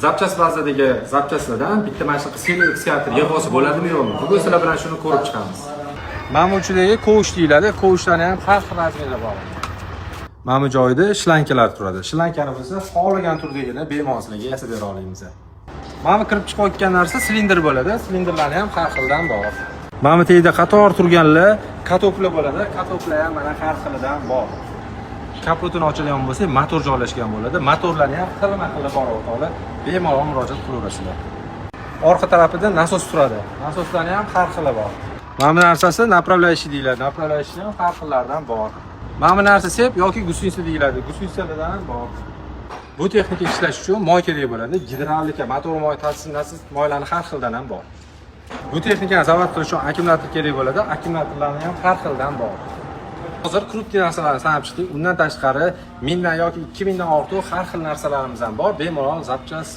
Zapchast bazadagi zapchastlardan bitta mana shunaqa sel ekskator yig'vosi bo'ladimi yo'qmi? Bugun sizlar bilan shuni ko'rib chiqamiz. Mana bu ichidagi kovush deyiladi. Kovushlarni ham har xil razmerda bor. Mana bu joyda shlankalar turadi. Shlankani biz xohlagan turdagini bemalol sizlarga yasab bera olamiz. Mana bu kirib chiqayotgan narsa silindr bo'ladi. Silindrlarni ham har xildan bor. Mana bu tagida qator turganlar katoplar bo'ladi. Katoplar ham mana har xilidan bor. Kapotini ochadigan bo'lsa, motor joylashgan bo'ladi. Motorlarni ham xilma-xil bor o'rtoqlar. Bemalol murojaat qilaverasizlar. Orqa tarafida nasos turadi. Nasoslarni ham har xili bor. Mana bu narsasi направляющий deyiladi. Направляющий ham har xillardan bor. Mana bu narsa sep yoki gusinsa deyiladi. Gusinsalardan bor. Bu texnika ishlash uchun moy kerak bo'ladi. Gidravlika, motor moy, ta'sirsiz moylarni har xildan ham bor. Bu texnikani zavod qilish uchun akkumulyator kerak bo'ladi. Akkumulyatorlarni ham har xildan bor. Hozir krutki narsalarni sanab chiqdik. Undan tashqari 1000 dan yoki 2000 dan ortiq har xil narsalarimiz ham bor. Bemalol zapchast